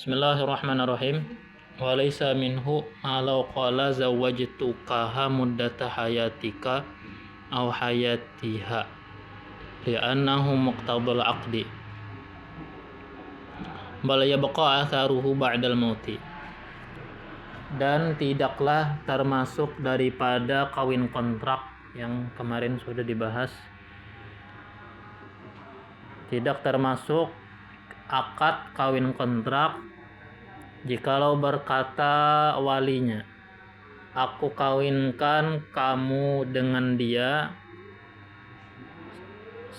Bismillahirrahmanirrahim. Walaysa minhu alau qala zawwajtukaha muddata hayatika aw hayatiha li'annahu muqtadal aqdi bal yabqa atharuhu ba'dal mauti. Dan tidaklah termasuk daripada kawin kontrak yang kemarin sudah dibahas, tidak termasuk akad kawin kontrak jikalau berkata walinya, aku kawinkan kamu dengan dia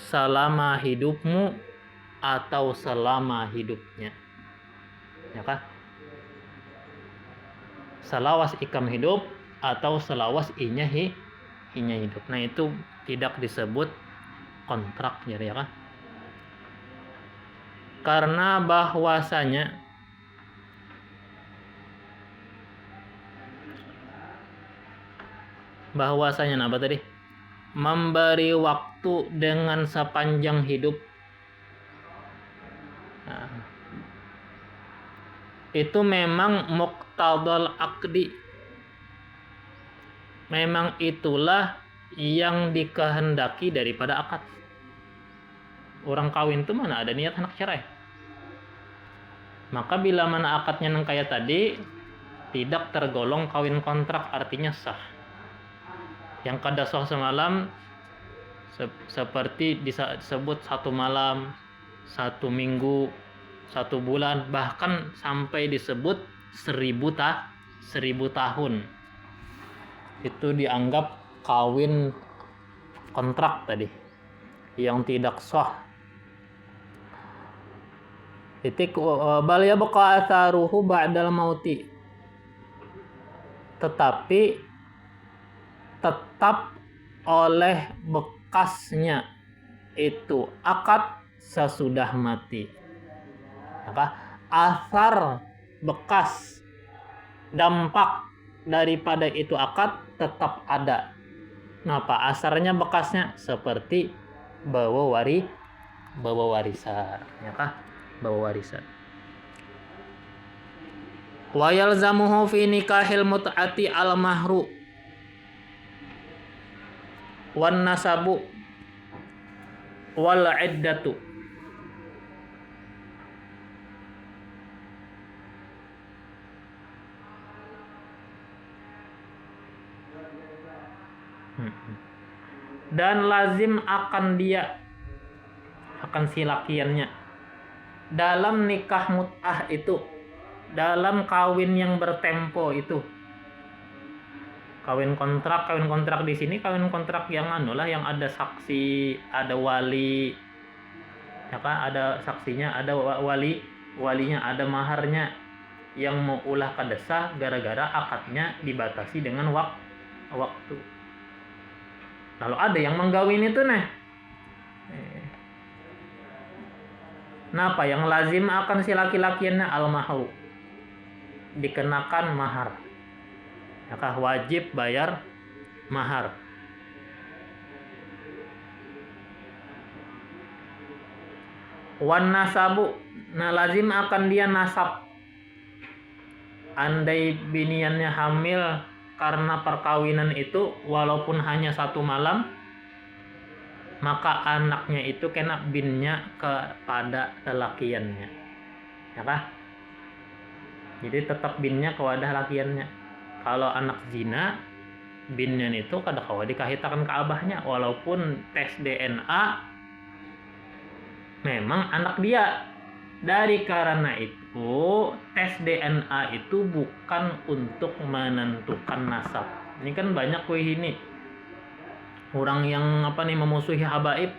selama hidupmu atau selama hidupnya, ya kan? Selawas ikam hidup atau selawas inya hidup. Nah, itu tidak disebut kontrak, ya kan? Karena bahwasanya apa tadi? Memberi waktu dengan sepanjang hidup. Nah, itu memang muqtadal aqdi. Memang itulah yang dikehendaki daripada akad. Orang kawin itu mana ada niat hendak cerai. Maka bila mana akadnya nang kayak tadi, tidak tergolong kawin kontrak, artinya sah. Yang kada sah semalam seperti disebut 1 malam, 1 minggu, 1 bulan, bahkan sampai disebut 1000 tahun. Itu dianggap kawin kontrak tadi yang tidak sah. Bal yabqa atharuhu ba'dal mauti. Tetapi tetap oleh bekasnya itu akad sesudah mati. Maka asar, bekas, dampak daripada itu akad tetap ada. Kenapa? Asarnya, bekasnya seperti bawa warisan, ya kah? Bawa warisan. Wa yalzamuhu fi nikahil mut'ati al mahru wan nasabu wal iddatu. Dan lazim akan dia, akan si lakiannya, dalam nikah mut'ah itu, dalam kawin yang bertempo itu. Kawin kontrak di sini kawin kontrak yang yang ada saksi, ada wali, ya kan? Ada saksinya, ada walinya, ada maharnya, yang mau ulah kadesah gara-gara akadnya dibatasi dengan waktu. Lalu ada yang menggawin itu Napa yang lazim akan si laki-lakiannya al-mahru, dikenakan mahar. Maka wajib bayar mahar. Wan nasabu, lazim akan dia nasab. Andai biniannya hamil karena perkawinan itu walaupun hanya 1 malam, maka anaknya itu kena binnya kepada lelakiannya, ya kah? Jadi tetap binnya kepada lakiannya. Kalau anak zina, binnya itu kada kawa dikahitakan ke abahnya, walaupun tes DNA memang anak dia. Dari karena itu tes DNA itu bukan untuk menentukan nasab. Ini kan banyak ini orang yang memusuhi habaib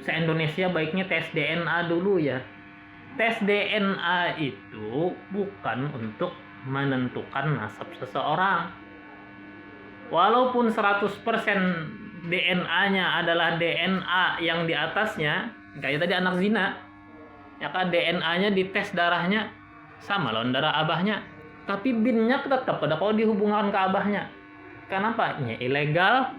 se-Indonesia, baiknya tes DNA dulu ya. Tes DNA itu bukan untuk menentukan nasab seseorang. Walaupun 100% DNA-nya adalah DNA yang di atasnya, kayak tadi anak zina, ya kan, DNA-nya dites darahnya sama lawan darah abahnya, tapi binnya tetap pada kalau dihubungkan ke abahnya. Kenapa? Ya, ilegal.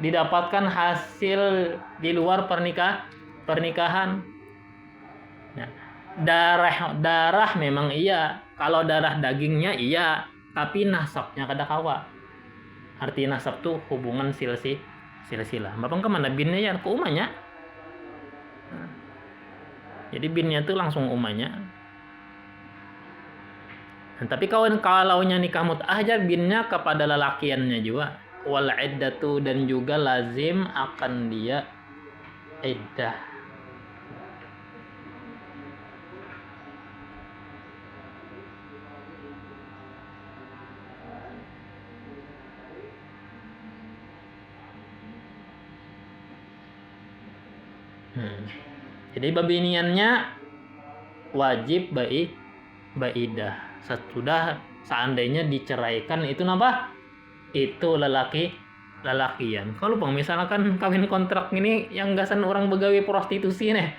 Didapatkan hasil di luar pernikahan. Darah darah memang iya. Kalau darah dagingnya iya, tapi nasabnya kada kawa. Arti nasab tuh hubungan silsilah. Bapak kemana binnya ya ke umahnya. Jadi binnya tuh langsung umahnya. Nah, tapi kalau nikah mut'ah aja binnya kepada lelakiannya juga. Wal iddatu dan juga lazim akan dia iddah. Jadi babiniannya wajib baidah. Sesudah seandainya diceraikan itu napa? Itu lelakian. Kalau misalkan kawin kontrak ini yang gasan orang begawe prostitusi nih.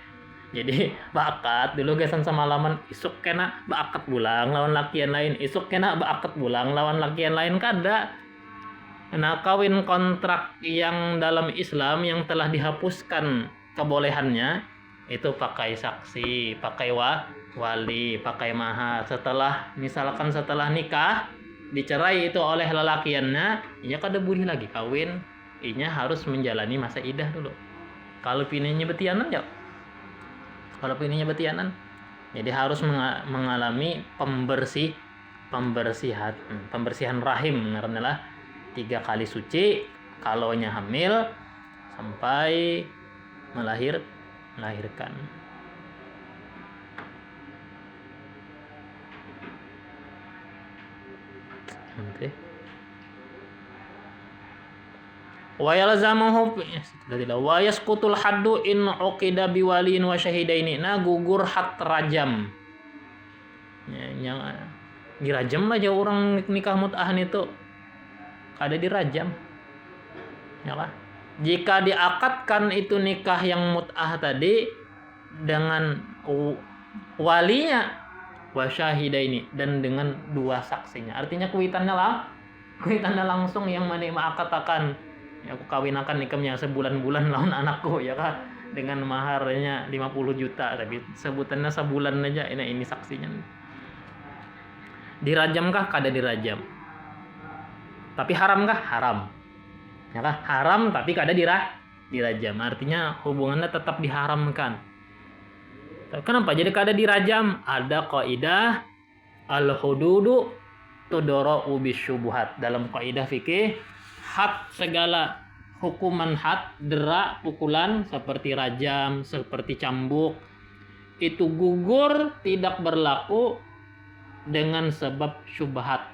Jadi bakat dulu gasan semalaman isuk kena bakat bulang lawan lakian lain, isuk kena bakat bulang lawan lakian lain kada. Nah, kawin kontrak yang dalam Islam yang telah dihapuskan kebolehannya itu pakai saksi, pakai wali, pakai mahar. Misalkan setelah nikah dicerai itu oleh lelakiannya, inya kada boleh lagi kawin, inya harus menjalani masa idah dulu. Kalau pininya betianan ya. Kalau pininya betianan, jadi harus mengalami pembersihan rahim karena 3 kali suci kalaunya hamil sampai melahirkan. Oke. Wa yalzamuhu wa yasqutul haddu in uqida biwaliin wa syahidaini. Nah, gugur had rajam. Yang dirajam aja orang nikah mut'ah itu kada dirajam. Ya kan? Jika diakadkan itu nikah yang mut'ah tadi dengan walinya wa syahidaini dan dengan 2 saksinya. Artinya kuitannya langsung yang mana akatakan ya aku kawinakan nikahnya sebulan-bulan lawan anakku ya kan dengan maharnya 50 juta tapi sebutannya sebulan aja ini saksinya. Dirajamkah? Kada dirajam. Tapi haramkah? Haram. Ya kan? Haram tapi kada dirajam. Artinya hubungannya tetap diharamkan. Kenapa? Jadi kada dirajam. Ada kaidah al-hududu tudra'u bisyubuhat. Dalam kaidah fikih, had segala hukuman had, dera, pukulan seperti rajam, seperti cambuk itu gugur tidak berlaku dengan sebab syubhat.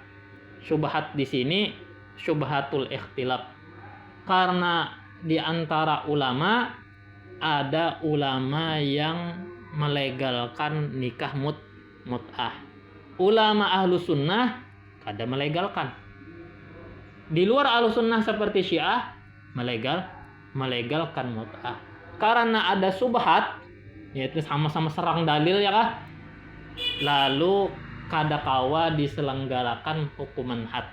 Syubhat di sini syubhatul ikhtilaf. Karena di antara ulama ada ulama yang melegalkan nikah mut'ah. Ulama ahlu sunnah kada melegalkan. Di luar ahlu sunnah seperti Syiah melegalkan mut'ah. Karena ada subhat, yaitu sama-sama serang dalil ya kah? Lalu kada kawa diselenggarakan hukuman had.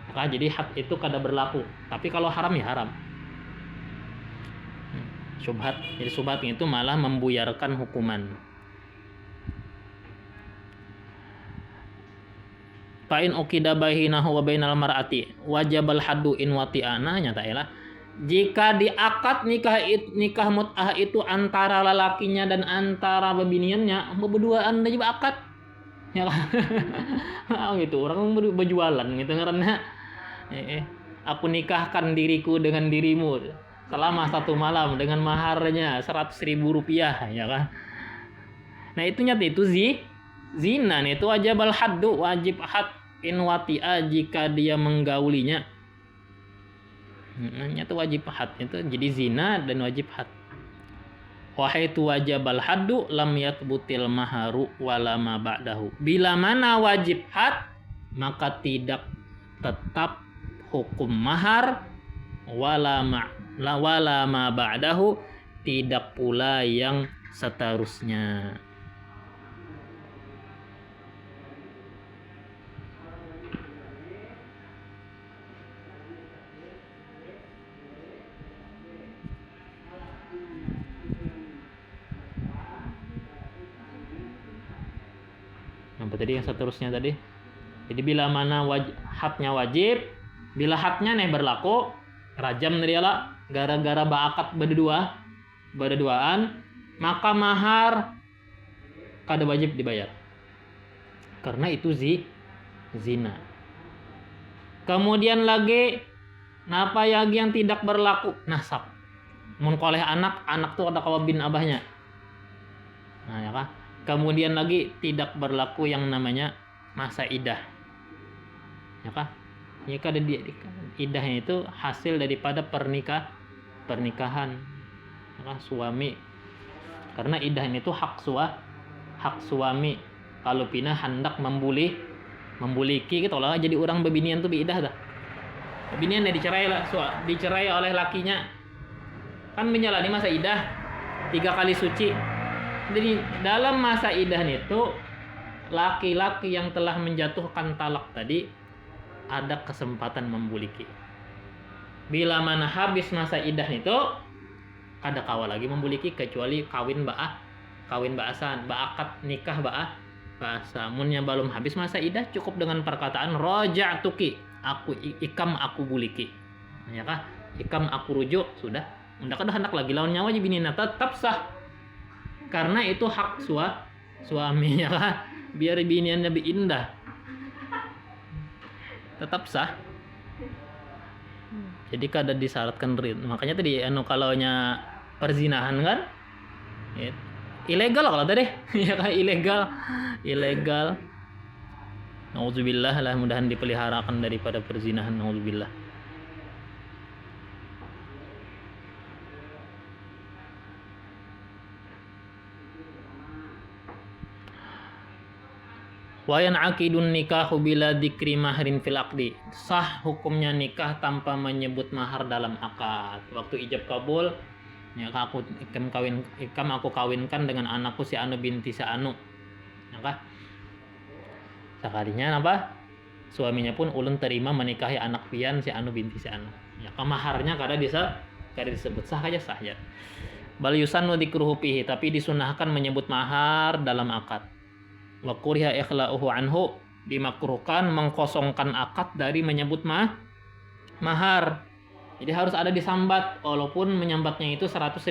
Maka jadi had itu kada berlaku. Tapi kalau haram ya haram. Subhat. Jadi subhat itu malah membuyarkan hukuman. Fa'in ukida bainahu wa bainal mar'ati wajibal haddu in wati'ana nyata ialah jika diakad nikah mut'ah itu antara lelakinya dan antara bebiniannya berduaan aja akad ya kan gitu orang berjualan gitu karena aku nikahkan diriku dengan dirimu selama 1 malam dengan maharnya 100.000 rupiah ya kan. Nah itu nyata itu zina nih, itu wajibal haddu, wajib had in wati'a jika dia menggaulinya. Nyata wajib had itu jadi zina dan wajib had. Wahai tu wajibal haddu lam yakbutil maharu wala ma ba'dahu. Bila mana wajib had maka tidak tetap hukum mahar wala ma ba'dahu, tidak pula yang seterusnya. tadi yang seterusnya tadi. Jadi bila mana hadnya wajib, bila hadnya nih berlaku, rajam tadi lah gara-gara baakat berduaan, maka mahar kada wajib dibayar. Karena itu zina. Kemudian lagi napa yang tidak berlaku nasab. Mun koleh anak tuh ada kawa bin abahnya. Nah, ya kan? Kemudian lagi tidak berlaku yang namanya masa idah. Ya kan? Jika ada idahnya itu hasil daripada pernikahan. Ya kan? Suami. Karena idah itu hak suami. Kalau pindah hendak membuliki gitu lah, jadi orang bebinian tuh biidah dah. Bebinian dicerai oleh lakinya. Kan menjalani masa idah 3 kali suci. Jadi dalam masa idah itu laki-laki yang telah menjatuhkan talak tadi ada kesempatan membuliki. Bila mana habis masa idah itu kada kawa lagi membuliki kecuali kawin ba'asan, ba'akat nikah ba'asa. Munnya belum habis masa idah cukup dengan perkataan raja'tuki, aku buliki. Ya kah? Ikam aku rujuk, sudah. Unda kada hendak lagi lawan nyawa jadi binina tetap sah. Karena itu hak suami ya kan, biar binian lebih indah tetap sah. Jadi kada disyaratkan rid. Makanya tadi kalaunya perzinahan kan ilegal kalau tadi ya kan, ilegal. Nauzubillah lah, mudahan dipeliharakan daripada perzinahan. Nauzubillah. Wa yan'aqidun nikahu bila dzikri mahrin fil aqdi. Sah hukumnya nikah tanpa menyebut mahar dalam akad. Waktu ijab kabul, ya aku kawinkan dengan anakku si Anu binti si Anu. Ya kah? Sekalinya apa? Suaminya pun ulun terima menikahi anak pian si Anu binti si Anu. Ya kah, maharnya kada disebut, sah aja sah ya. Bal yusannu dzikruhu fihi, tapi disunahkan menyebut mahar dalam akad. Wa kuriha ikhla'uhu anhu, dimakruhkan mengkosongkan akad dari menyebut mahar. Jadi harus ada disambat, walaupun menyambatnya itu 100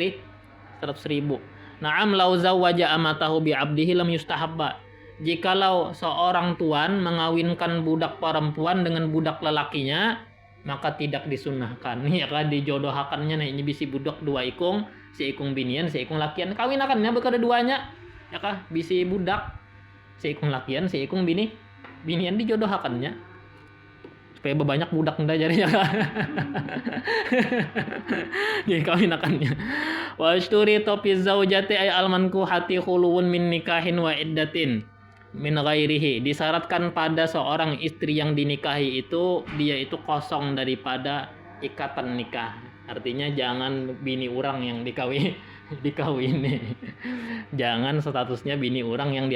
ribu. Na'am lau zawwaja amatahu bi 'abdihi lam yustahabba. Jikalau seorang tuan mengawinkan budak perempuan dengan budak lelakinya, maka tidak disunahkan. Ya kan, dijodohakannya nih bisi budak 2 ikung, si ikung binian, si ikung lakian. Kawinakannya bekada duanya. Ya kan, bisi budak si ikung lakian, si ikung binian dijodohakannya supaya banyak budak nda jadinya. Jadi kawinakannya. Wa ashturi topi zaujati ay almanku hati khuluun min nikahin wa iddatin min ghairihi. Disyaratkan pada seorang istri yang dinikahi itu dia itu kosong daripada ikatan nikah. Artinya jangan bini orang yang dikawini. Jangan statusnya bini orang yang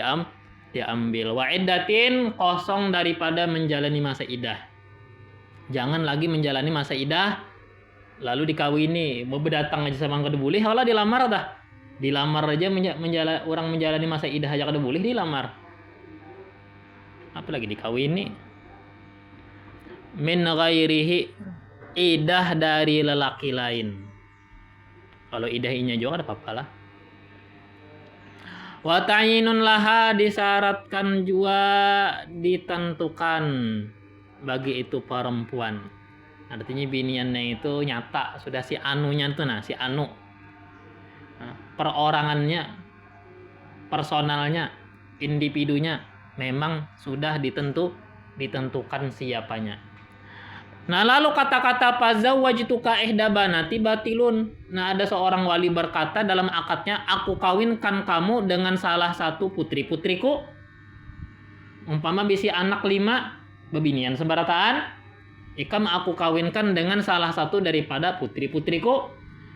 diambil. Wa iddatin, kosong daripada menjalani masa idah. Jangan lagi menjalani masa idah lalu dikawini, mau berdatang aja sama kada boleh, halah dilamar dah. Dilamar aja orang menjalani masa idah aja kada boleh dilamar. Apalagi dikawini. Min ghairihi, idah dari lelaki lain. Kalau idahinya juga ada apa-apa lah. Wa ta'yinun laha, disyaratkan juga ditentukan bagi itu perempuan. Artinya biniannya itu nyata sudah si anunya tuh, si anu. Perorangannya, personalnya, individunya memang sudah ditentukan siapanya. Nah, lalu kata-kata fazawwajtuka ihda banati batilun. Nah, ada seorang wali berkata dalam akadnya, aku kawinkan kamu dengan salah satu putri-putriku. Umpama bisi anak 5 bebinian sebarataan, ikam aku kawinkan dengan salah satu daripada putri-putriku.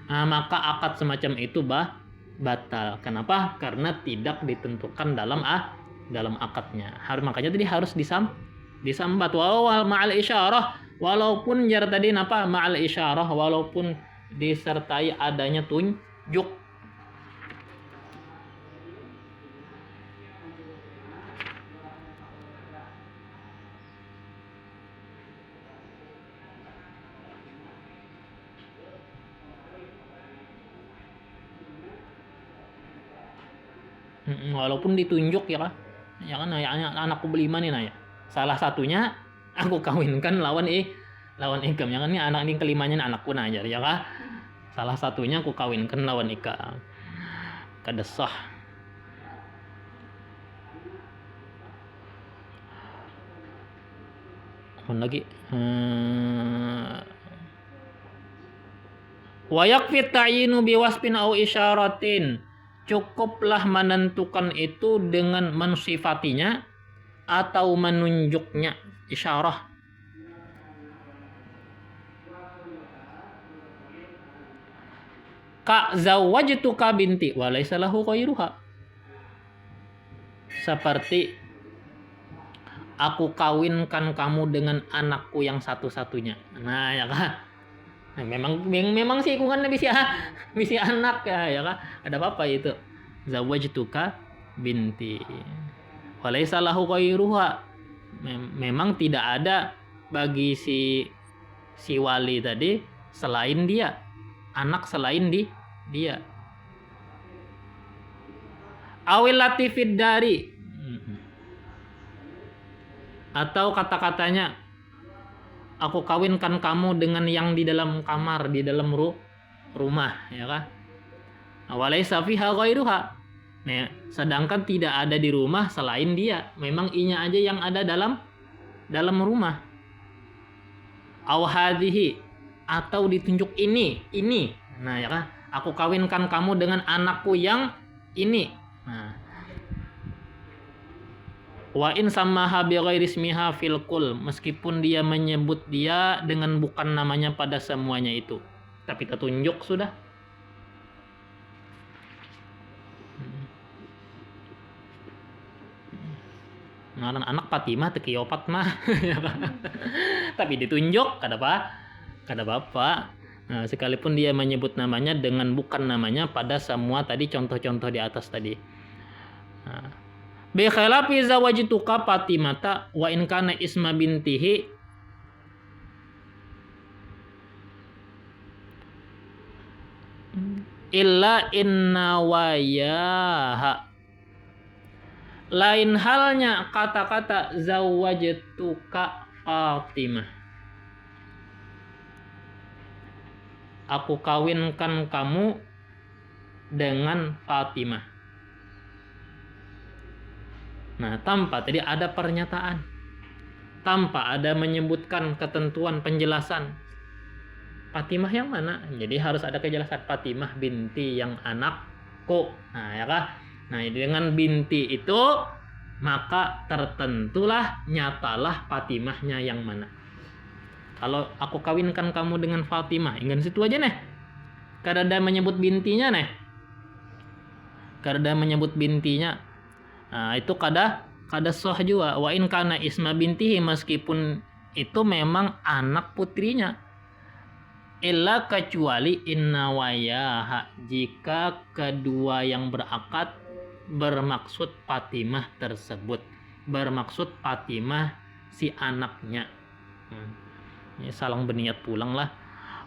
Nah, maka akad semacam itu batal. Kenapa? Karena tidak ditentukan dalam akadnya. Makanya tadi harus disambat walau ma'al isyarah. Walaupun jar tadi ma'al isyarah, walaupun disertai adanya tunjuk. Walaupun ditunjuk ya kan. Ya kan anakku berlima nih ya. Salah satunya aku kawinkan lawan ikam ya kan, ini anak ini kelimanya anakku najar ya kan. Salah satunya aku kawinkan lawan ikam. Kada sah. Lagi wa yakfi ta'yinu biwasfin au isyaratin, cukuplah menentukan itu dengan mensifatinya atau menunjuknya, isyarah. Ka zawwajtuka binti wa laysa lahu ghairuha, seperti aku kawinkan kamu dengan anakku yang satu-satunya. Nah ya kan, nah, memang sih ikungan bisa anak ya kan, ada apa itu zawwajtuka binti wa laysa lahu ghairuha, memang tidak ada bagi si wali tadi selain dia, anak selain dia. Awil latifid dari, atau kata-katanya aku kawinkan kamu dengan yang di dalam kamar, di dalam rumah ya kan. Walaysa fiha ghairuha, nah, sedangkan tidak ada di rumah selain dia, memang inya aja yang ada dalam rumah. Aw hadhihi, atau ditunjuk ini. Nah ya kan, aku kawinkan kamu dengan anakku yang ini. Nah, wa in samaha bi ghairi ismiha fil kul, meskipun dia menyebut dia dengan bukan namanya pada semuanya itu, tapi tertunjuk sudah. Ngaran anak Fatimah tekiopat mah tapi ditunjuk kada apa. Nah, sekalipun dia menyebut namanya dengan bukan namanya pada semua tadi contoh-contoh di atas tadi. Nah, bi khilafi zawajtuka Fatimata wa in kana isma bintihi illa inna wayaha, lain halnya kata-kata zawajtuka Fatimah, aku kawinkan kamu dengan Fatimah. Nah, tanpa tadi ada pernyataan, tanpa ada menyebutkan ketentuan penjelasan Fatimah yang mana, jadi harus ada kejelasan Fatimah binti yang anakku. Nah ya kah, nah dengan binti itu maka tertentulah, nyatalah Fatimahnya yang mana. Kalau aku kawinkan kamu dengan Fatimah, ingin situ aja nih, kada ada menyebut bintinya nih, kada ada menyebut bintinya. Nah itu kada sah juga. Wa in kana isma bintihi, meskipun itu memang anak putrinya. Illa kecuali inna wayaha, jika kedua yang berakad bermaksud Fatimah tersebut, bermaksud Fatimah si anaknya. Ini salang berniat pulang lah.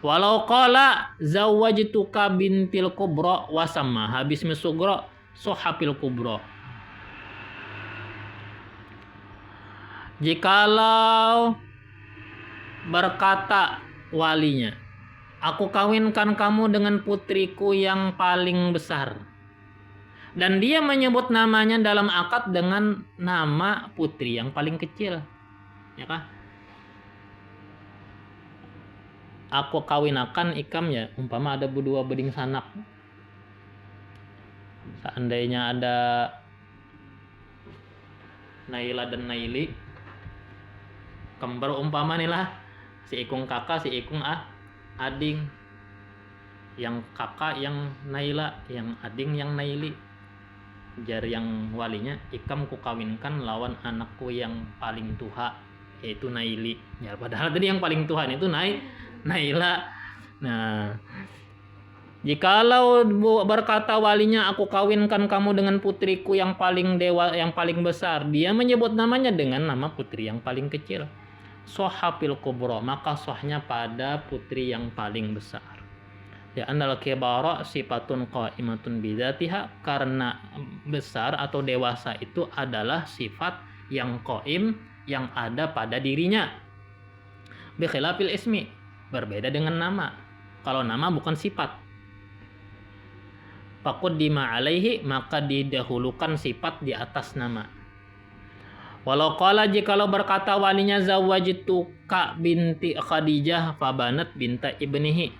Walau qala zawajtuka bintil kubra wasamma habis misugro sohapil kubra, jikalau berkata walinya, aku kawinkan kamu dengan putriku yang paling besar, dan dia menyebut namanya dalam akad dengan nama putri yang paling kecil, ya kah? Aku kawinakan ikam ya, umpama ada dua beding sanak, seandainya ada Naila dan Naili kembar umpama nih lah, si ikung kakak si ikung ading, yang kakak yang Naila, yang ading yang Naili, jar yang walinya ikam ku kawinkan lawan anakku yang paling tua yaitu Naili, ya padahal tadi yang paling tua itu Naila. Nah, jikalau berkata walinya aku kawinkan kamu dengan putriku yang paling besar, dia menyebut namanya dengan nama putri yang paling kecil, sohapil kubro, maka sohnya pada putri yang paling besar. Ya annal kibara sifatun qaimatun bidzatiha, karena besar atau dewasa itu adalah sifat yang qaim, yang ada pada dirinya. Bi khilafil ismi, berbeda dengan nama. Kalau nama bukan sifat. Faqaddima alaihi, maka didahulukan sifat di atas nama. Walau qala, jikalau berkata walinya zawajtuka binti Khadijah fabanat binta ibnihi.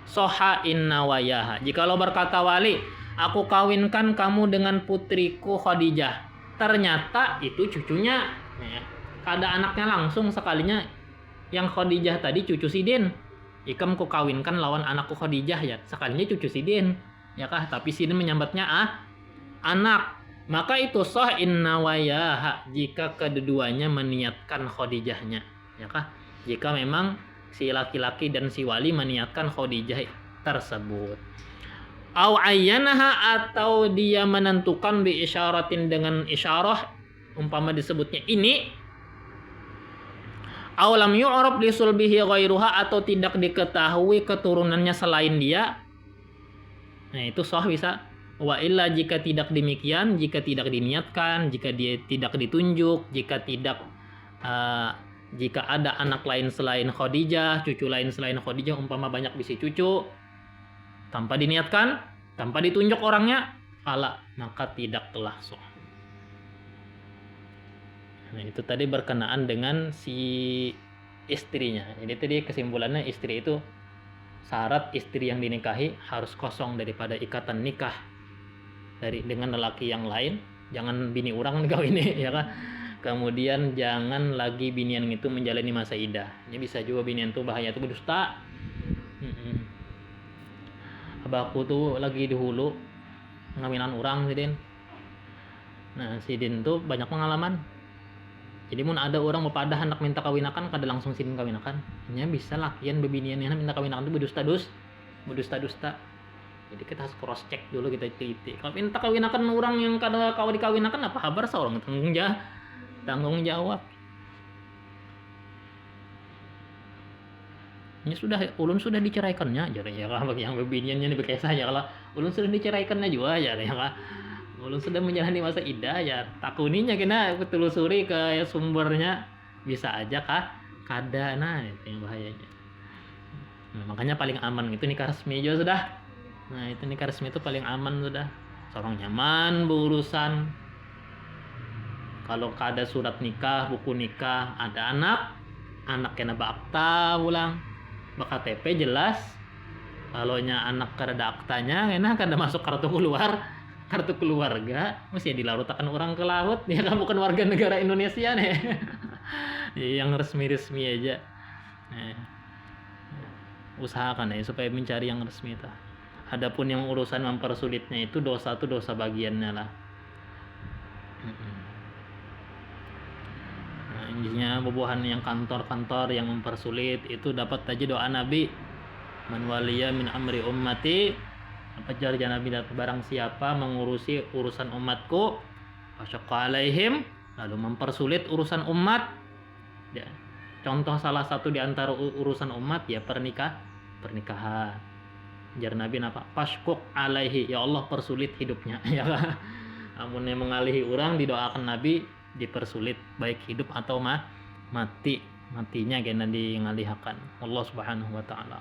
Soha inna wayaha, jikalau berkata wali, aku kawinkan kamu dengan putriku Khadijah, ternyata itu cucunya, ada anaknya langsung sekalinya. Yang Khadijah tadi cucu Sidin, ikam ku kawinkan lawan anakku Khadijah, ya sekalinya cucu Sidin, ya kah, tapi Sidin menyambatnya anak, maka itu sah inna wayaha, jika kedua-duanya meniatkan Khadijahnya, ya kah, jika memang si laki-laki dan si wali meniatkan Khadijah tersebut. Au ayyanaha, atau dia menentukan bi isyaratin, dengan isyarah, umpama disebutnya ini. Au lam yu'rab li sulbihi ghairuha, atau tidak diketahui keturunannya selain dia. Nah, itu sah bisa. Wa illa, jika tidak demikian, jika tidak diniatkan, jika dia tidak ditunjuk, jika ada anak lain selain Khadijah, cucu lain selain Khadijah, umpama banyak bisi cucu, tanpa diniatkan, tanpa ditunjuk orangnya, maka tidak telah sah. Nah, itu tadi berkenaan dengan si istrinya. Jadi tadi kesimpulannya, istri itu, syarat istri yang dinikahi harus kosong daripada ikatan nikah dengan lelaki yang lain. Jangan bini orang kawin ini, ya kan. Kemudian jangan lagi binian itu menjalani masa idah. Ini bisa juga binian itu bahaya, itu berdusta. Abahku tuh lagi di Hulu ngawinan orang Sidin. Nah, Sidin tuh banyak pengalaman. Jadi mun ada orang bepadah hendak minta kawinakan, kada langsung Sidin kawinakan. Nya bisa lakian bebinian minta kawinakan itu berdusta-dusta. Jadi kita harus cross check dulu, kita teliti. Kalau minta kawinakan orang yang kada kau dikawinakan, apa kabar seorang tanggung jawab. Ini ulun sudah diceraikannya, ya kan, yang bebiniannya dibekes saja. Kalau ulun sudah diceraikannya juga, ya kan. Ulun sudah menjalani masa idah, ya takuninya kena telusuri ke sumbernya, bisa aja kah kada. Nah, itu yang bahayanya. Nah, makanya paling aman itu nikah resmi aja sudah. Nah, itu nikah resmi itu paling aman sudah. Seorang nyaman berurusan. Kalau kada surat nikah, buku nikah, ada anak kena bakta ulang, KTP jelas. Kalau anak kada ada aktanya, kena kada masuk kartu keluarga, mesti dilarutakan orang ke laut. Ya kan, bukan warga negara Indonesia nih. Yang resmi aja. Usahakan ya supaya mencari yang resmi itu. Adapun yang urusan mempersulitnya itu dosa bagiannya lah. Nah, intinya bubuhan yang kantor-kantor yang mempersulit itu dapat aja doa Nabi, man waliya min amri ummati, apa jarja Nabi, barang siapa mengurusi urusan umatku, fasyaqqa alaihim, lalu mempersulit urusan umat. Ya, contoh salah satu di antara urusan umat ya pernikahan. Jar Nabi apa? Fashquq alaihi, ya Allah persulit hidupnya. Ya kan? Amun yang mengalihi orang, didoakan Nabi dipersulit baik hidup atau matinya kena dingalihakan Allah Subhanahu wa taala.